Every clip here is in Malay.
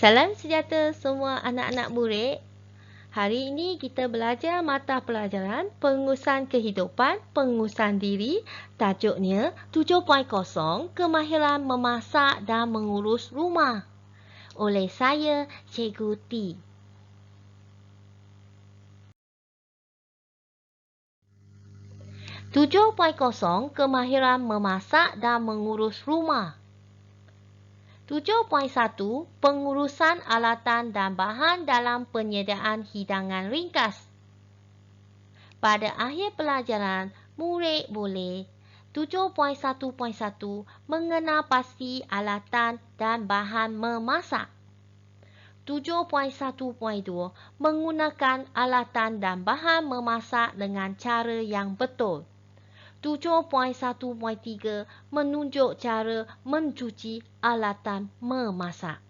Salam sejahtera semua anak-anak murid. Hari ini kita belajar mata pelajaran pengurusan kehidupan, pengurusan diri. Tajuknya 7.0 Kemahiran memasak dan mengurus rumah. Oleh saya, Cikgu T. Kemahiran memasak dan mengurus rumah. 7.1 Pengurusan alatan dan bahan dalam penyediaan hidangan ringkas. Pada akhir pelajaran, murid boleh 7.1.1 mengenal pasti alatan dan bahan memasak. 7.1.2 menggunakan alatan dan bahan memasak dengan cara yang betul. 7.1.3 menunjuk cara mencuci alatan memasak.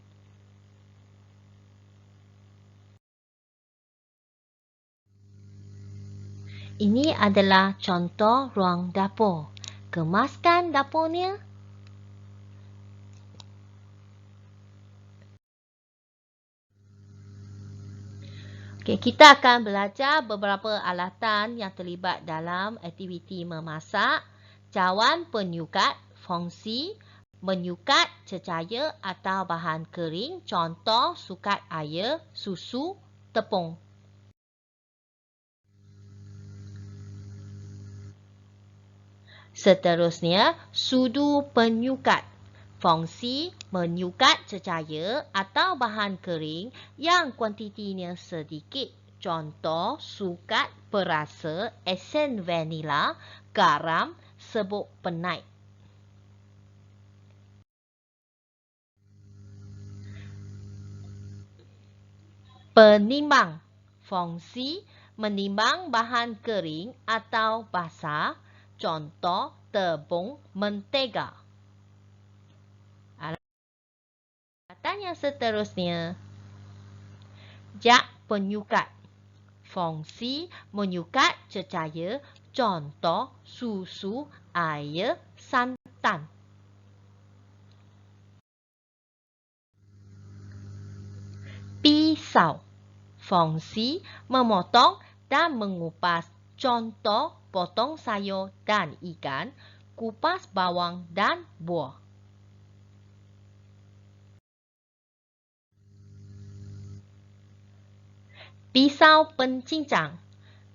Ini adalah contoh ruang dapur. Kemaskan dapurnya. Okey, kita akan belajar beberapa alatan yang terlibat dalam aktiviti memasak. Cawan penyukat, fungsi, menyukat cecair atau bahan kering. Contoh, sukat air, susu, tepung. Seterusnya, sudu penyukat. Fungsi menyukat cecair atau bahan kering yang kuantitinya sedikit. Contoh, sukat perasa, esen vanila, garam, serbuk penaik. Penimbang. Fungsi menimbang bahan kering atau basah. Contoh, tepung mentega. Alatan yang seterusnya, jak penyukat. Fungsi menyukat cecair. Contoh, susu, air, santan. Pisau. Fungsi memotong dan mengupas. Contoh, potong sayur dan ikan, kupas bawang dan buah. Pisau pencincang.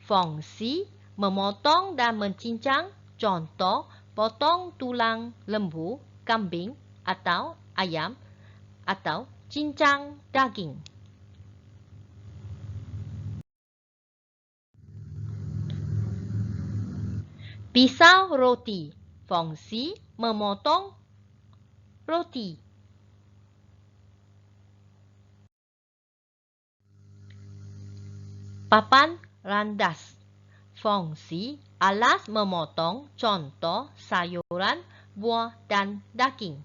Fungsi memotong dan mencincang. Contoh, potong tulang lembu, kambing atau ayam atau cincang daging. Pisau roti. Fungsi memotong roti. Papan randas. Fungsi alas memotong. Contoh, sayuran, buah dan daging.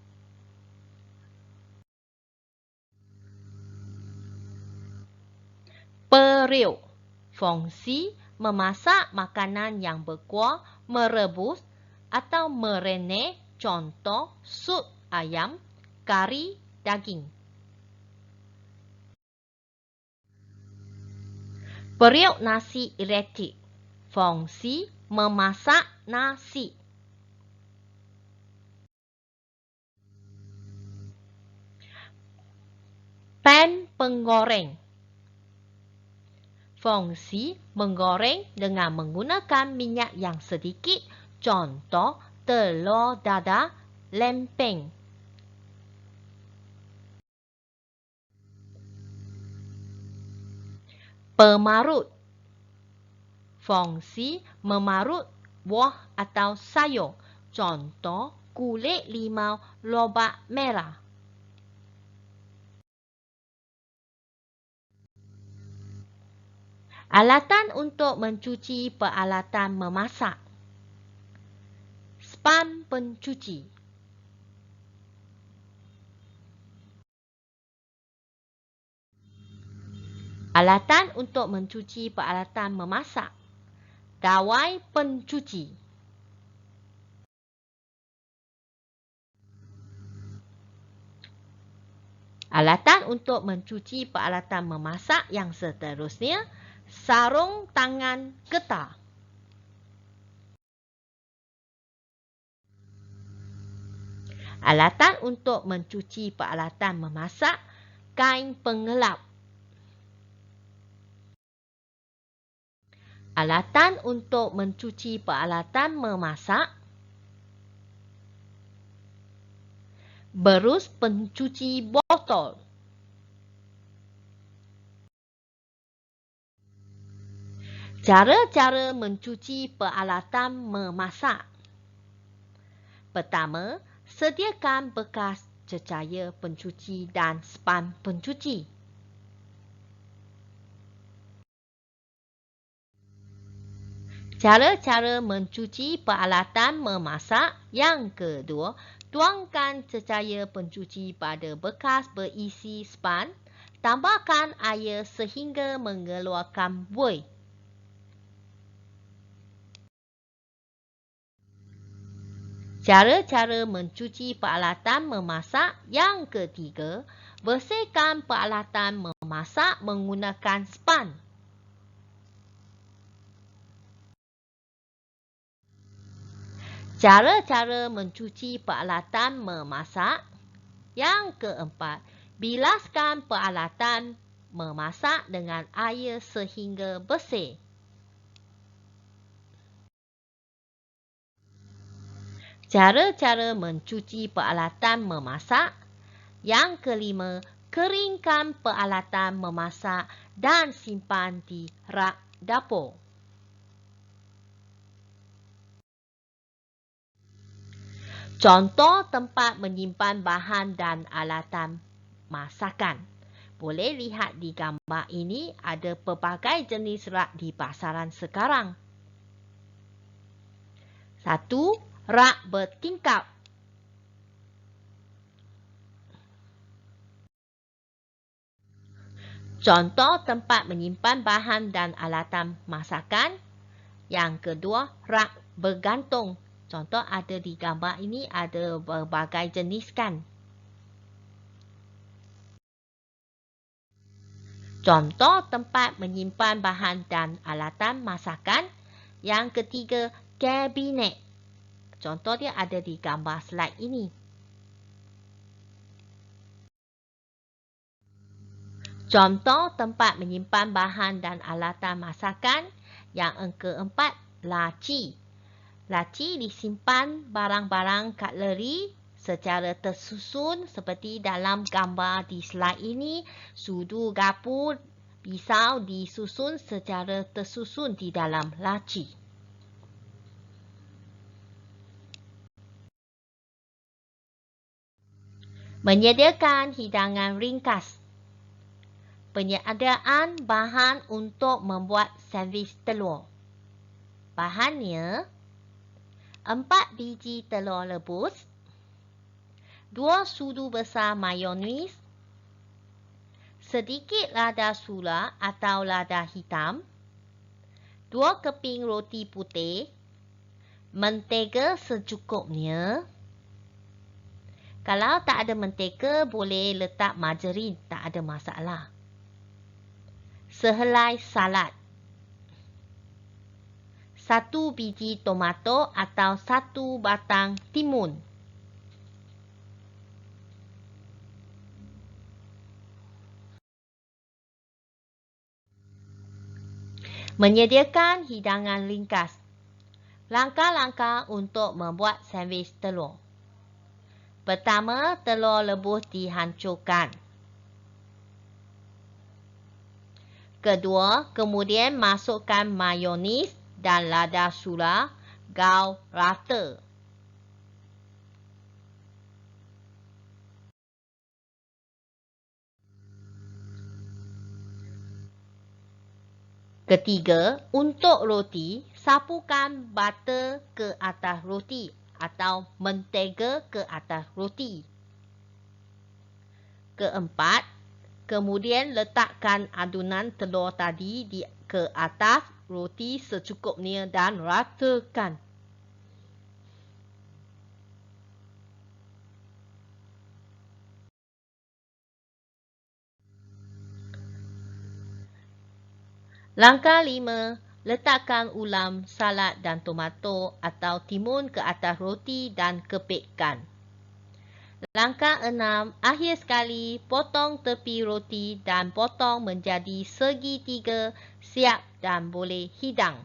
Periuk. Fungsi memasak makanan yang berkuah, merebus atau merenek. Contoh, sup ayam, kari daging. Periuk nasi elektrik. Fungsi memasak nasi. Pan penggoreng. Fungsi menggoreng dengan menggunakan minyak yang sedikit. Contoh, telur dadah, lempeng. Pemarut. Fungsi memarut buah atau sayur. Contoh, kulit limau, lobak merah. Alatan untuk mencuci peralatan memasak. Span pencuci. Alatan untuk mencuci peralatan memasak. Dawai pencuci. Alatan untuk mencuci peralatan memasak yang seterusnya, sarung tangan getah. Alatan untuk mencuci peralatan memasak, kain pengelap. Alatan untuk mencuci peralatan memasak, berus pencuci botol. Cara-cara mencuci peralatan memasak. Pertama, sediakan bekas cecair pencuci dan span pencuci. Cara-cara mencuci peralatan memasak. Yang kedua, tuangkan cecair pencuci pada bekas berisi span. Tambahkan air sehingga mengeluarkan buih. Cara-cara mencuci peralatan memasak. Yang ketiga, bersihkan peralatan memasak menggunakan span. Cara-cara mencuci peralatan memasak. Yang keempat, bilaskan peralatan memasak dengan air sehingga bersih. Cara-cara mencuci peralatan memasak. Yang kelima, keringkan peralatan memasak dan simpan di rak dapur. Contoh tempat menyimpan bahan dan alatan masakan. Boleh lihat di gambar ini ada pelbagai jenis rak di pasaran sekarang. 1. Rak bertingkap. Contoh tempat menyimpan bahan dan alatan masakan. Yang kedua, rak bergantung. Contoh ada di gambar ini ada berbagai jenis kan. Contoh tempat menyimpan bahan dan alatan masakan. Yang ketiga, kabinet. Contoh dia ada di gambar slide ini. Contoh tempat menyimpan bahan dan alatan masakan. Yang keempat, laci. Laci disimpan barang-barang cutlery secara tersusun seperti dalam gambar di slide ini. Sudu gapur, pisau disusun secara tersusun di dalam laci. Menyediakan hidangan ringkas. Penyediaan bahan untuk membuat sandwich telur. Bahannya, 4 biji telur rebus, 2 sudu besar mayonis, sedikit lada sula atau lada hitam, 2 keping roti putih, mentega secukupnya. Kalau tak ada mentega, boleh letak margarin, tak ada masalah. Sehelai salad. 1 biji tomato atau 1 batang timun. Menyediakan hidangan ringkas. Langkah-langkah untuk membuat sandwich telur. Pertama, telur rebus dihancurkan. Kedua, kemudian masukkan mayonis dan lada sula, gaul rata. Ketiga, untuk roti, sapukan butter ke atas roti atau mentega ke atas roti. Keempat, kemudian letakkan adunan telur tadi ke atas roti secukupnya dan ratakan. Langkah 5. Letakkan ulam, salad dan tomato atau timun ke atas roti dan kepitkan. Langkah 6. Akhir sekali, potong tepi roti dan potong menjadi segitiga, siap dan boleh hidang.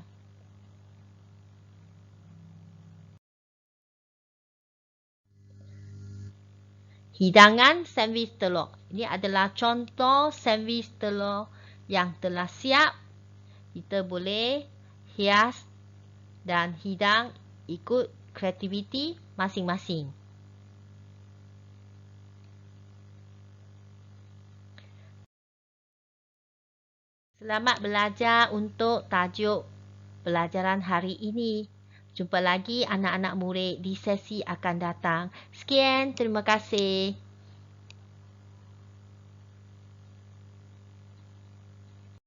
Hidangan sandwich telur. Ini adalah contoh sandwich telur yang telah siap. Kita boleh hias dan hidang ikut kreativiti masing-masing. Selamat belajar untuk tajuk pelajaran hari ini. Jumpa lagi anak-anak murid di sesi akan datang. Sekian, terima kasih.